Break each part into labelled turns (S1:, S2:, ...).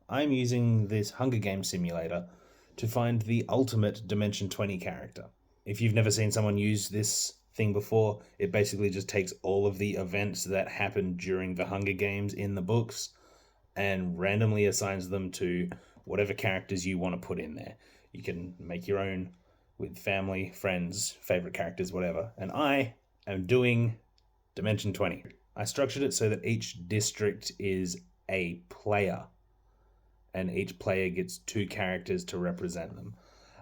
S1: I'm using this Hunger Games simulator to find the ultimate Dimension 20 character. If you've never seen someone use this thing before, it basically just takes all of the events that happened during the Hunger Games in the books and randomly assigns them to whatever characters you want to put in there. You can make your own with family, friends, favorite characters, whatever. And I am doing Dimension 20. I structured it so that each district is a player, and each player gets two characters to represent them.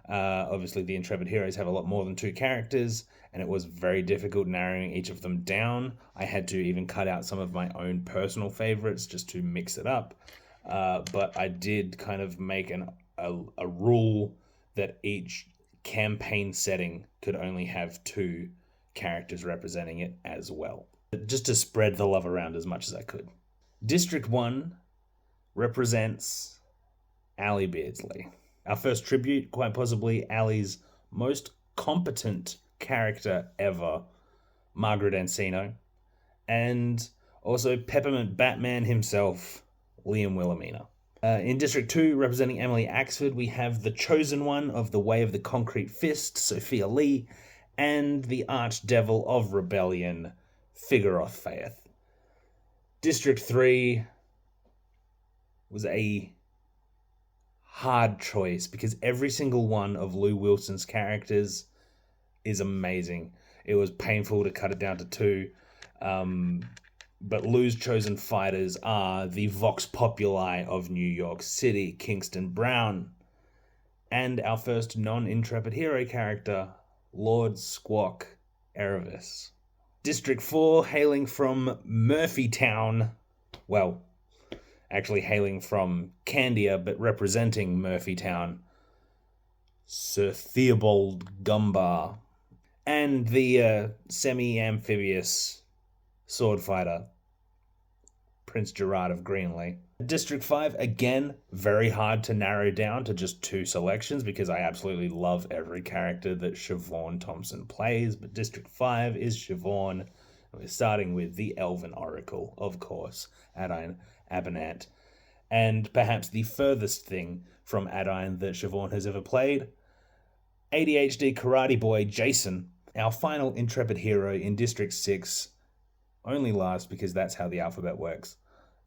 S1: Obviously, the Intrepid Heroes have a lot more than two characters, and it was very difficult narrowing each of them down. I had to even cut out some of my own personal favorites just to mix it up. But I did kind of make a rule that each campaign setting could only have two characters representing it as well, just to spread the love around as much as I could. District 1 represents Allie Beardsley. Our first tribute, quite possibly Allie's most competent character ever, Margaret Encino, and also Peppermint Batman himself, Liam Wilhelmina. In District 2, representing Emily Axford, we have the chosen one of the Way of the Concrete Fist, Sophia Lee, and the Archdevil of Rebellion, Figoroth Faeth. District 3 was a hard choice because every single one of Lou Wilson's characters is amazing. It was painful to cut it down to two, but Lou's chosen fighters are the Vox Populi of New York City, Kingston Brown, and our first non-Intrepid hero character, Lord Squawk Erevis. District 4, hailing from Murphytown, well, actually hailing from Candia, but representing Murphytown, Sir Theobald Gumbar, and the semi-amphibious sword fighter, Prince Gerard of Greenlee. District 5, again, very hard to narrow down to just two selections because I absolutely love every character that Siobhan Thompson plays, but District 5 is Siobhan. We're starting with the Elven Oracle, of course, Adine Abinant. And perhaps the furthest thing from Adine that Siobhan has ever played, ADHD karate boy Jason, our final Intrepid hero in District 6, only last because that's how the alphabet works,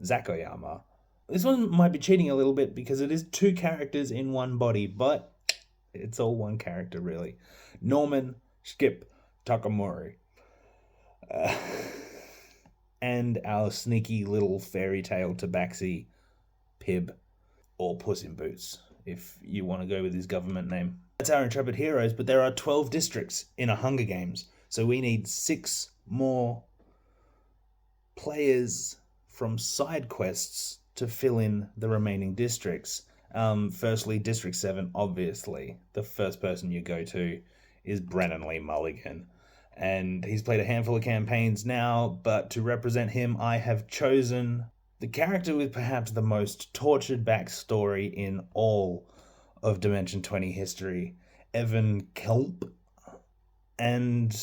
S1: Zakoyama. This one might be cheating a little bit because it is two characters in one body, but it's all one character, really. Norman Skip Takamori. And our sneaky little fairy tale tabaxi, Pib, or Puss in Boots, if you want to go with his government name. That's our Intrepid heroes, but there are 12 districts in a Hunger Games, so we need 6 more players from side quests to fill in the remaining districts. Firstly, District 7, obviously. The first person you go to is Brennan Lee Mulligan. And he's played a handful of campaigns now, but to represent him, I have chosen the character with perhaps the most tortured backstory in all of Dimension 20 history, Evan Kelp. And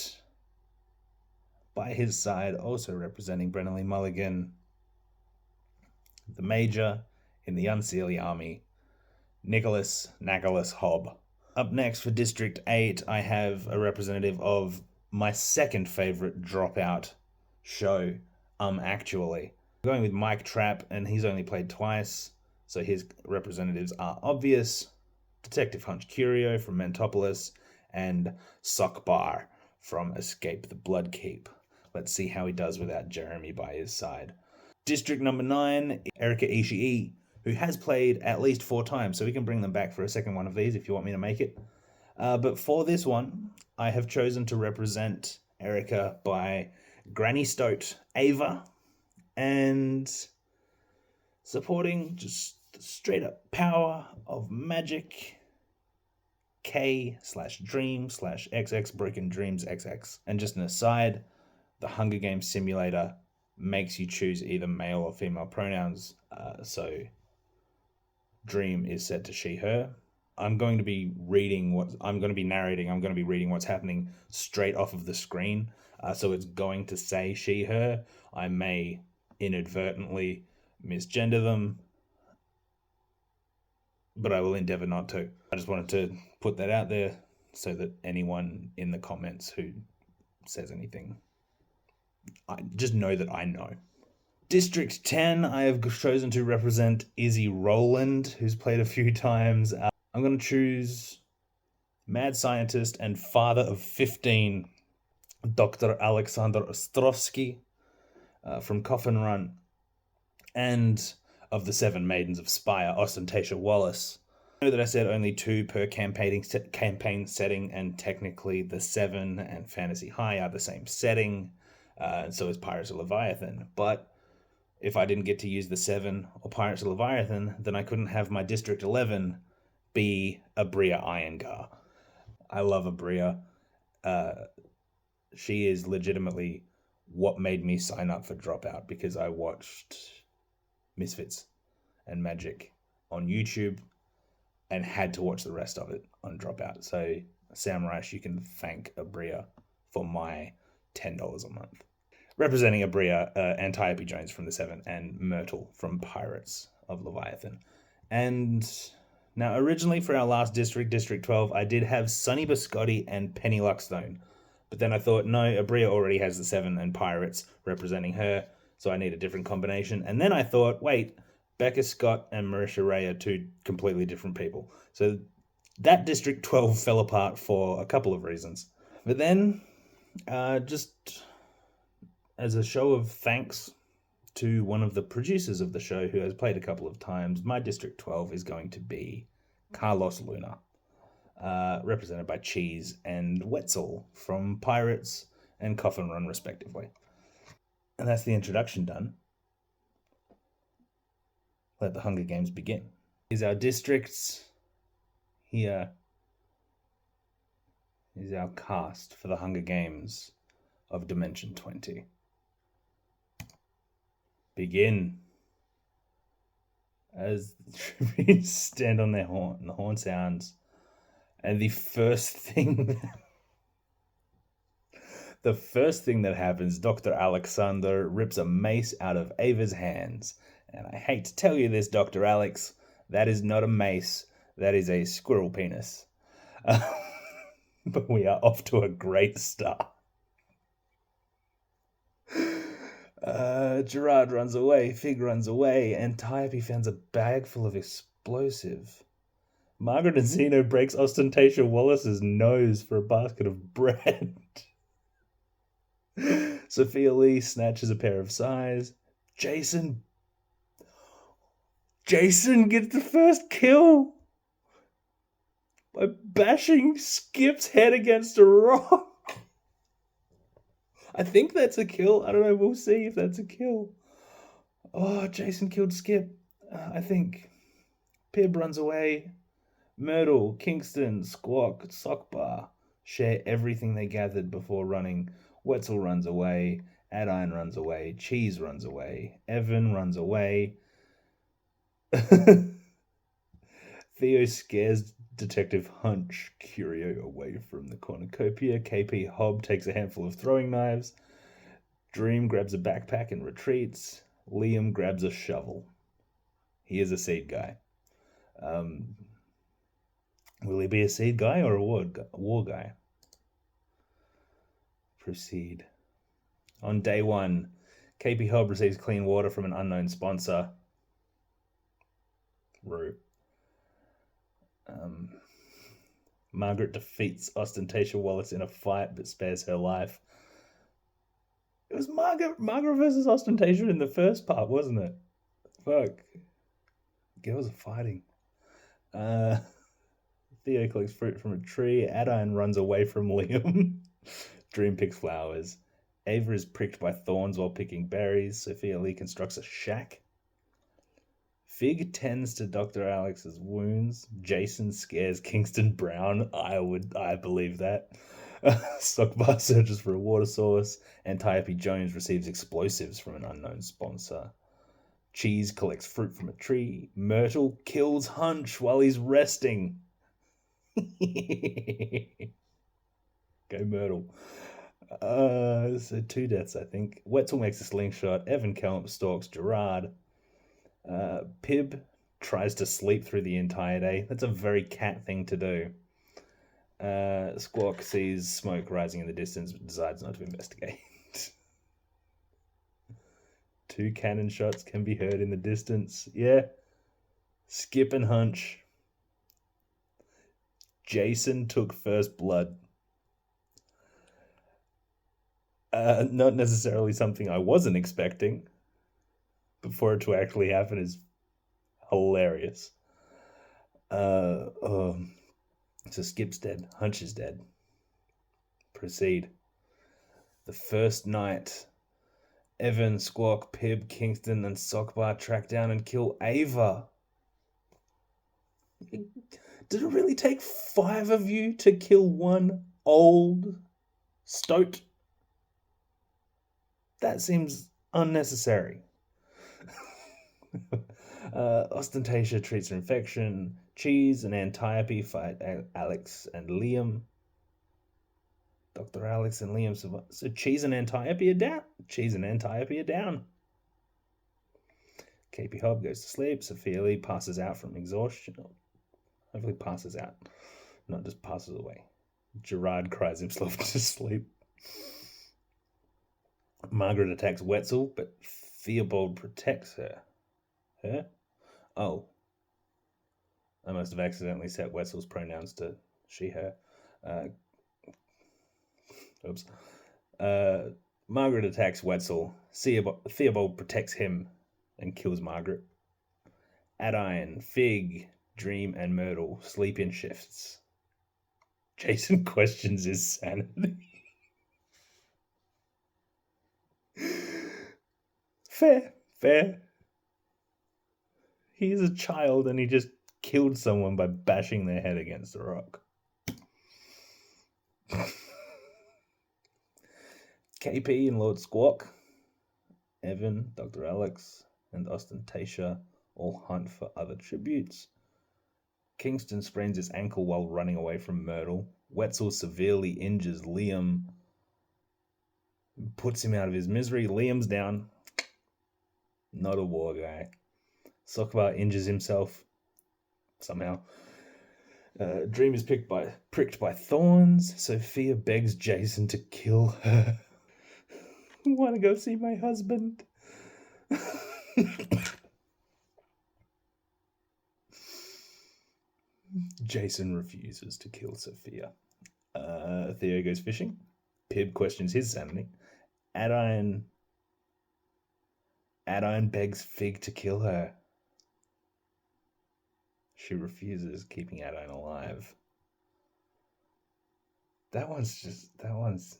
S1: by his side, also representing Brennan Lee Mulligan, the Major in the Unseelie Army, Nicholas Nicholas Hobb. Up next for District 8, I have a representative of my second favorite Dropout show, actually. I'm going with Mike Trapp, and he's only played twice, so his representatives are obvious. Detective Hunch Curio from Mentopolis, and Sockbar from Escape the Bloodkeep. Let's see how he does without Jeremy by his side. District number 9, Erika Ishii, who has played at least 4 times, so we can bring them back for a second one of these if you want me to make it. But for this one, I have chosen to represent Erika by Granny Stoat Ava, and supporting just the straight up power of magic, K/Dream/XX Broken Dreams XX. And just an aside, the Hunger Games simulator makes you choose either male or female pronouns, so Dream is set to she, her. I'm going to be narrating, I'm going to be reading what's happening straight off of the screen, so it's going to say she, her. I may inadvertently misgender them, but I will endeavor not to. I just wanted to put that out there so that anyone in the comments who says anything, I just know that I know. District 10, I have chosen to represent Izzy Rowland, who's played a few times. I'm going to choose mad scientist and father of 15, Dr. Alexander Ostrovsky from Coffin Run, and of the Seven Maidens of Spire, Ostentatia Wallace. I know that I said only two per campaign setting, and technically the Seven and Fantasy High are the same setting, and so is Pirates of Leviathan. But if I didn't get to use the Seven or Pirates of Leviathan, then I couldn't have my District 11 be Abria Irongar. I love Abria. She is legitimately what made me sign up for Dropout, because I watched Misfits and Magic on YouTube and had to watch the rest of it on Dropout. So, Sam Rice, you can thank Abria for my $10 a month. Representing Abria, Antiope Jones from the Seven, and Myrtle from Pirates of Leviathan. And now, originally for our last district, District 12, I did have Sonny Biscotti and Penny Luckstone. But then I thought, no, Abria already has the Seven and Pirates representing her, so I need a different combination. And then I thought, wait, Becca Scott and Marisha Ray are two completely different people. So that District 12 fell apart for a couple of reasons. But then, just as a show of thanks to one of the producers of the show who has played a couple of times, my District 12 is going to be Carlos Luna, represented by Cheese and Wetzel from Pirates and Coffin Run, respectively. And that's the introduction done. Let the Hunger Games begin. Is our districts. Here is our cast for the Hunger Games of Dimension 20. Begin. As the tributes stand on their horn, and the horn sounds, and the first thing that happens, Dr. Alexander rips a mace out of Ava's hands. And I hate to tell you this, Dr. Alex, that is not a mace, that is a squirrel penis. But we are off to a great start. Gerard runs away, Fig runs away, and Antiope finds a bag full of explosive. Margaret and Zeno breaks Ostentatia Wallace's nose for a basket of bread. Sophia Lee snatches a pair of size. Jason gets the first kill by bashing Skip's head against a rock. I think that's a kill. I don't know. We'll see if that's a kill. Oh, Jason killed Skip. I think. Pib runs away. Myrtle, Kingston, Squawk, Sockbar share everything they gathered before running. Wetzel runs away. Adine runs away. Cheese runs away. Evan runs away. Theo scares Detective Hunch Curio away from the cornucopia. KP Hobb takes a handful of throwing knives. Dream grabs a backpack and retreats. Liam grabs a shovel. He is a seed guy. Will he be a seed guy or a war guy? Proceed. On day one, KP Hobb receives clean water from an unknown sponsor. Rue. Margaret defeats Ostentatia Wallace in a fight but spares her life. It was Margaret versus Ostentatia in the first part, wasn't it? Fuck. Girls are fighting. Theo collects fruit from a tree. Adine runs away from Liam. Dream picks flowers. Ava is pricked by thorns while picking berries. Sophia Lee constructs a shack. Fig tends to Dr. Alex's wounds. Jason scares Kingston Brown. I believe that. Stockbar searches for a water source. Antiope Jones receives explosives from an unknown sponsor. Cheese collects fruit from a tree. Myrtle kills Hunch while he's resting. Go Myrtle. So 2 deaths, I think. Wetzel makes a slingshot. Evan Kelp stalks Gerard. Pib tries to sleep through the entire day. That's a very cat thing to do. Squawk sees smoke rising in the distance but decides not to investigate. Two cannon shots can be heard in the distance. Yeah. Skip and hunch. Jason took first blood. Not necessarily something I wasn't expecting, but for it to actually happen is hilarious. So Skip's dead. Hunch is dead. Proceed. The first night, Evan, Squawk, Pib, Kingston, and Sockbar track down and kill Ava. Did it really take 5 of you to kill one old stoat? That seems unnecessary. Ostentation treats her infection. Cheese and Antiope fight Alex and Liam. Dr. Alex and Liam survive. So Cheese and Antiope are down. Cheese and Antiope are down. KP Hobb goes to sleep. Sophia Lee passes out from exhaustion. Hopefully passes out, not just passes away. Gerard cries himself to sleep. Margaret attacks Wetzel, but Theobald protects her. Her? Oh. I must have accidentally set Wetzel's pronouns to she, her. Oops. Margaret attacks Wetzel. Theobald protects him and kills Margaret. Adine, Fig, Dream, and Myrtle sleep in shifts. Jason questions his sanity. Fair. He's a child and he just killed someone by bashing their head against a rock. KP and Lord Squawk, Evan, Dr. Alex, and Ostentation all hunt for other tributes. Kingston sprains his ankle while running away from Myrtle. Wetzel severely injures Liam, puts him out of his misery. Liam's down. Not a war guy. Sockbar injures himself somehow. Dream is pricked by thorns. Sophia begs Jason to kill her. I want to go see my husband. Jason refuses to kill Sophia. Theo goes fishing. Pib questions his sanity. Adine begs Fig to kill her. She refuses, keeping Adine alive. That one's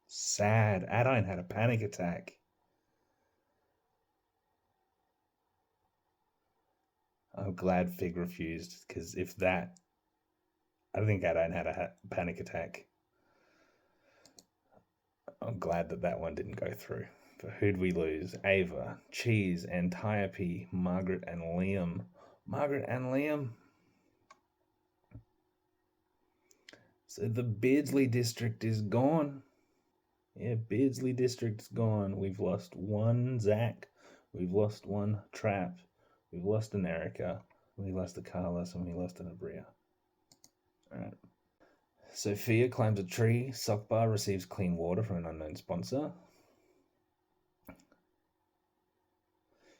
S1: sad. Adine had a panic attack. I'm glad Fig refused, because if that, I think Adine had a panic attack. I'm glad that one didn't go through. But who'd we lose? Ava, Cheese, Antiope, Margaret, and Liam. So the Beardsley district is gone. Yeah, Beardsley district's gone. We've lost one Zach. We've lost one Trap. We've lost an Erica. We lost a Carlos, and we lost an Abria. Alright. Sophia climbs a tree. Sockbar receives clean water from an unknown sponsor.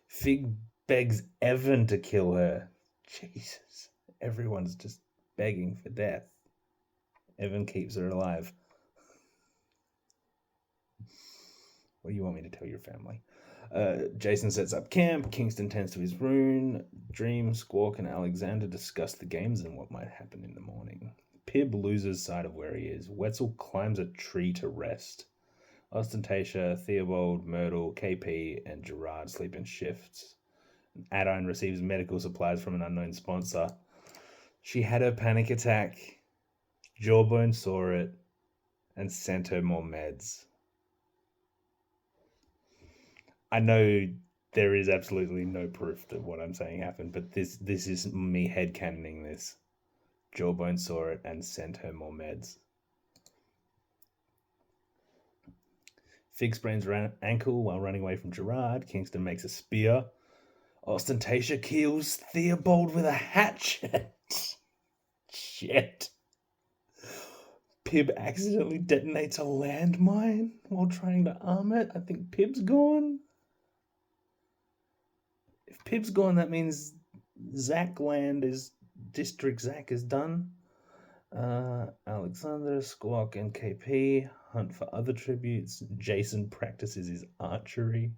S1: Fig begs Evan to kill her. Jesus. Everyone's just begging for death. Evan keeps her alive. What do you want me to tell your family? Jason sets up camp. Kingston tends to his rune. Dream, Squawk, and Alexander discuss the games and what might happen in the morning. Pib loses sight of where he is. Wetzel climbs a tree to rest. Ostentation, Theobald, Myrtle, KP, and Gerard sleep in shifts. Adine receives medical supplies from an unknown sponsor. She had a panic attack. Jawbone saw it and sent her more meds. I know there is absolutely no proof that what I'm saying happened, but this is me headcanoning this. Jawbone saw it and sent her more meds. Fig sprains her ankle while running away from Gerard. Kingston makes a spear. Ostentatia kills Theobald with a hatchet. Shit. Pib accidentally detonates a landmine while trying to arm it. I think Pib's gone. If Pib's gone, that means District Zack is done. Alexander, Squawk, and KP hunt for other tributes. Jason practices his archery.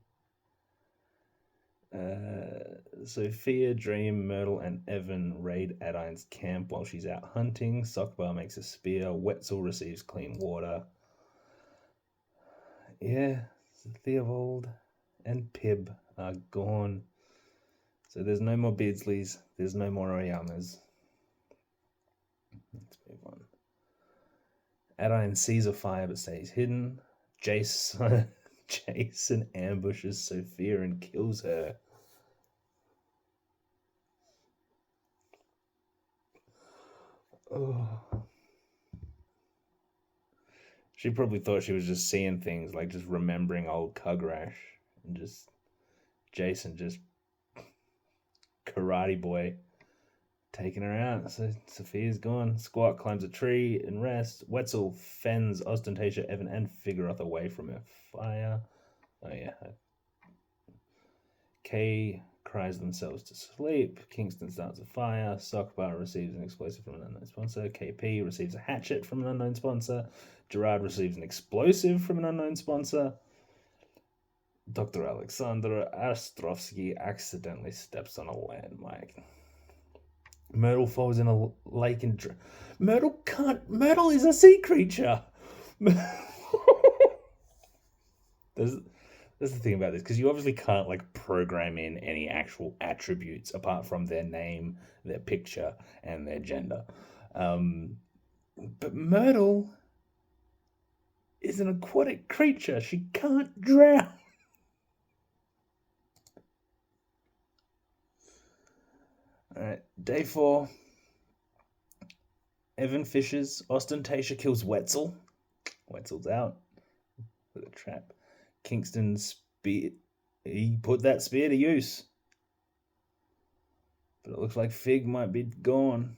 S1: Sophia, Dream, Myrtle, and Evan raid Adine's camp while she's out hunting. Sockbar makes a spear. Wetzel receives clean water. Yeah, Theobald and Pib are gone. So there's no more Beardsleys. There's no more Oyamas. Let's move on. Adine sees a fire but stays hidden. Jason ambushes Sophia and kills her. Oh. She probably thought she was just seeing things, like just remembering old Cugrash, and just Jason just karate boy taking her out. So Sophia's gone. Squawk climbs a tree and rests. Wetzel fends Ostentatia, Evan, and Figurath away from her fire. Oh yeah. Kay cries themselves to sleep. Kingston starts a fire. Sockbar receives an explosive from an unknown sponsor. KP receives a hatchet from an unknown sponsor. Gerard receives an explosive from an unknown sponsor. Dr. Alexander Astrovsky accidentally steps on a landmine. Myrtle falls in a lake and Myrtle is a sea creature. That's the thing about this, because you obviously can't like program in any actual attributes apart from their name, their picture, and their gender. But Myrtle is an aquatic creature. She can't drown. Alright, day 4. Evan fishes. Ostentatia kills Wetzel. Wetzel's out with a trap. Kingston's spear. He put that spear to use. But it looks like Fig might be gone.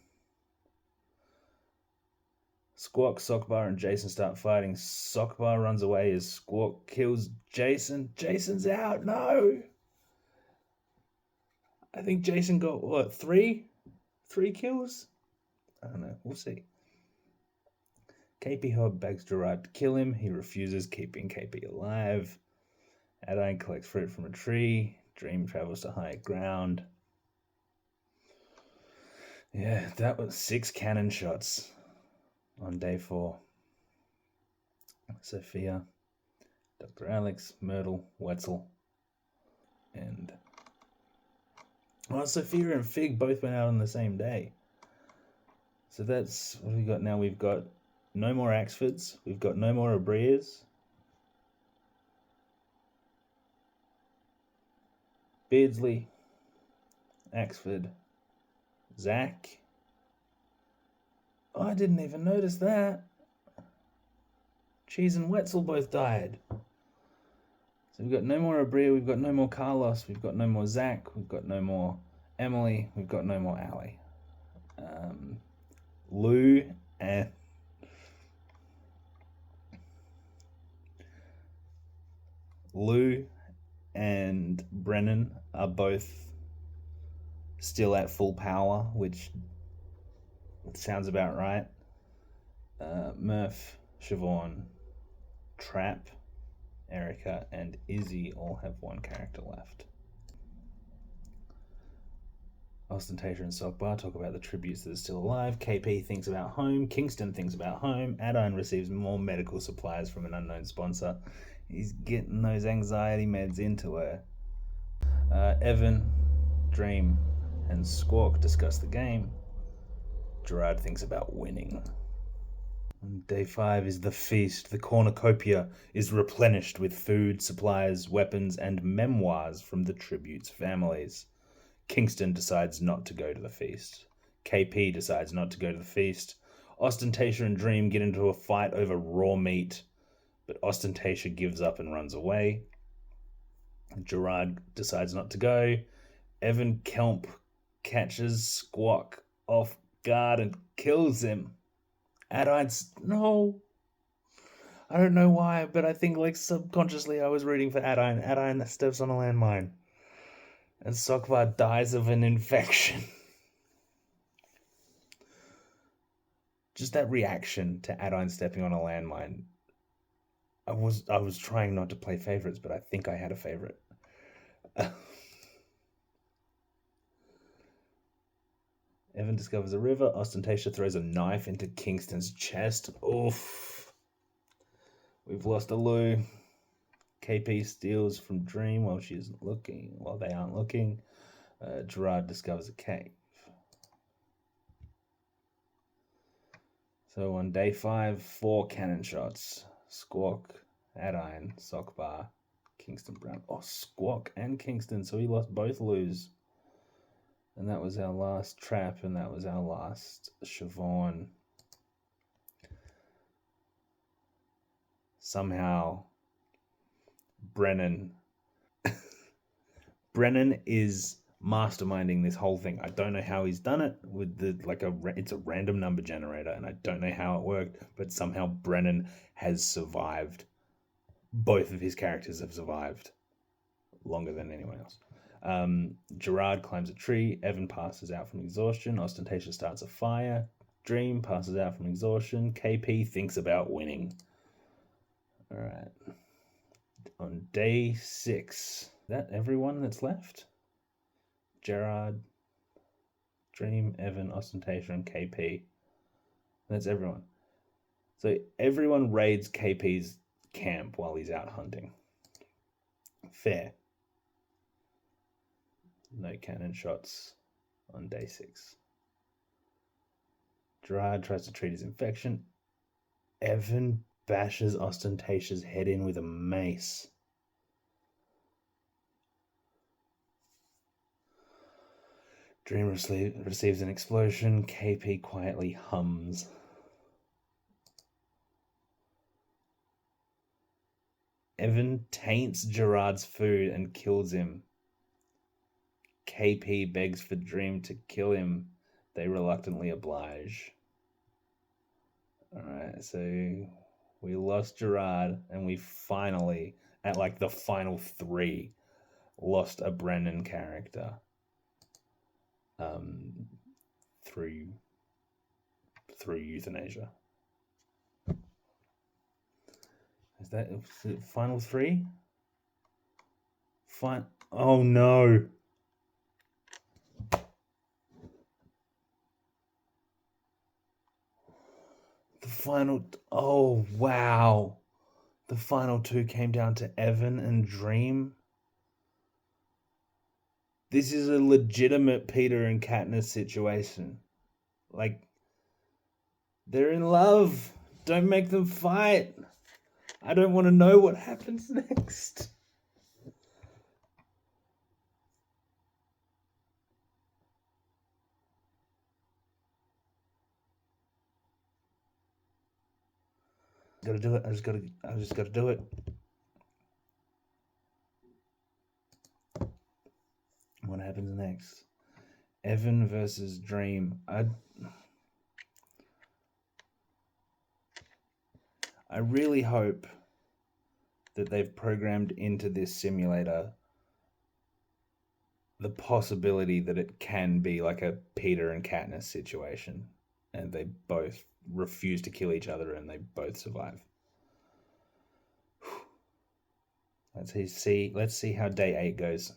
S1: Squawk, Sockbar, and Jason start fighting. Sockbar runs away as Squawk kills Jason. Jason's out. No! I think Jason got, what, 3? 3 kills? I don't know. We'll see. KP Hobb begs Gerard to kill him. He refuses, keeping KP alive. Adine collects fruit from a tree. Dream travels to higher ground. Yeah, that was 6 cannon shots on day 4. Sophia, Dr. Alex, Myrtle, Wetzel, and... Well, Sophia and Fig both went out on the same day. So that's... What have we got now? We've got no more Axfords. We've got no more Abrias. Beardsley, Axford, Zach. Oh, I didn't even notice that. Cheese and Wetzel both died. So we've got no more Abria, we've got no more Carlos, we've got no more Zach, we've got no more Emily, we've got no more Allie. Lou and Brennan are both still at full power, which sounds about right. Murph, Siobhan, Trap, Erica, and Izzy all have 1 character left. Ostentatia and Sockbar talk about the tributes that are still alive. KP thinks about home. Kingston thinks about home. Adine receives more medical supplies from an unknown sponsor. He's getting those anxiety meds into her. Evan, Dream, and Squawk discuss the game. Gerard thinks about winning. Day 5 is the feast. The cornucopia is replenished with food, supplies, weapons, and memoirs from the tributes' families. Kingston decides not to go to the feast. KP decides not to go to the feast. Ostentatia and Dream get into a fight over raw meat, but Ostentatia gives up and runs away. Gerard decides not to go. Evan Kelp catches Squawk off guard and kills him. Adine's no. I don't know why, but I think like subconsciously I was rooting for Adine. Adine steps on a landmine. And Sokvar dies of an infection. Just that reaction to Adine stepping on a landmine. I was trying not to play favorites, but I think I had a favorite. Evan discovers a river. Ostentatia throws a knife into Kingston's chest. Oof. We've lost a Lou. KP steals from Dream while they aren't looking. Gerard discovers a cave. So on day 5, 4 cannon shots. Squawk, Adine, Sockbar, Kingston Brown. Oh, Squawk and Kingston. So he lost both Loos. And that was our last trap, and that was our last Siobhan. Somehow, Brennan is masterminding this whole thing. I don't know how he's done it with it's a random number generator, and I don't know how it worked, but somehow Brennan has survived. Both of his characters have survived longer than anyone else. Gerard climbs a tree. Evan passes out from exhaustion. Ostentatia starts a fire. Dream passes out from exhaustion. KP thinks about winning. All right. On day 6, that everyone that's left? Gerard, Dream, Evan, Ostentatia, and KP. That's everyone. So everyone raids KP's camp while he's out hunting. Fair. No cannon shots on day 6. Gerard tries to treat his infection. Evan bashes Ostentatia's head in with a mace. Dream receives an explosion. KP quietly hums. Evan taints Gerard's food and kills him. KP begs for Dream to kill him. They reluctantly oblige. Alright, so we lost Gerard, and we finally, at like the final 3, lost a Brennan character. Through euthanasia. Is it final 3? Oh no! Oh wow! The final 2 came down to Evan and Dream. This is a legitimate Peter and Katniss situation. Like, they're in love. Don't make them fight. I don't want to know what happens next. Gotta do it. I just gotta do it. What happens next? Evan versus Dream. I really hope that they've programmed into this simulator the possibility that it can be like a Peter and Katniss situation, and they both refuse to kill each other and they both survive. Let's see how day 8 goes.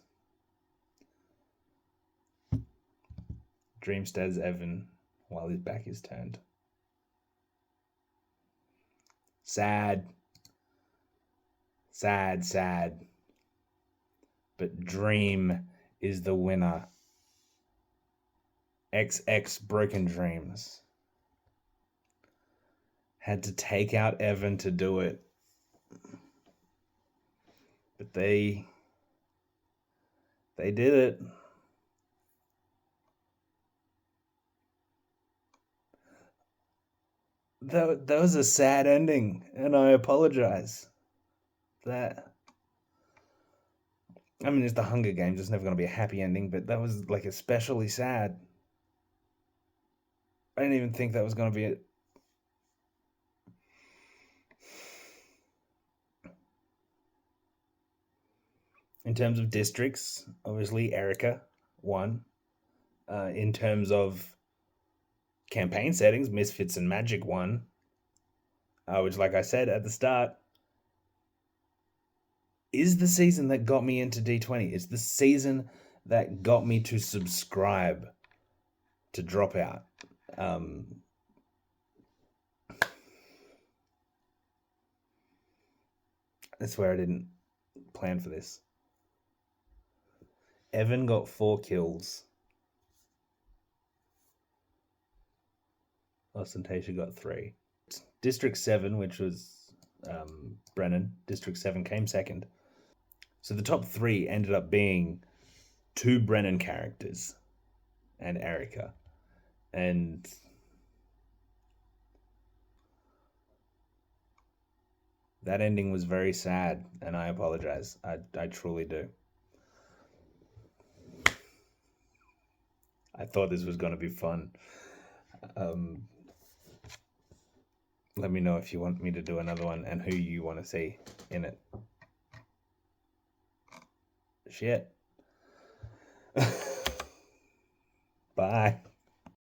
S1: Dream stares Evan while his back is turned. Sad. But Dream is the winner. XX Broken Dreams had to take out Evan to do it. But they did it. That was a sad ending, and I apologize. I I mean, it's the Hunger Games. It's never going to be a happy ending, but that was like especially sad. I didn't even think that was going to be it. In terms of districts, obviously Erica won. In terms of campaign settings, Misfits and Magic won. Which, like I said at the start, is the season that got me into D20. It's the season that got me to subscribe to Dropout. I swear I didn't plan for this. Evan got 4 kills. Ostentation got 3. District 7, which was Brennan, District 7 came second. So the top 3 ended up being 2 Brennan characters and Erica. And that ending was very sad, and I apologize. I truly do. I thought this was going to be fun. Let me know if you want me to do another one and who you want to see in it. Shit. Bye.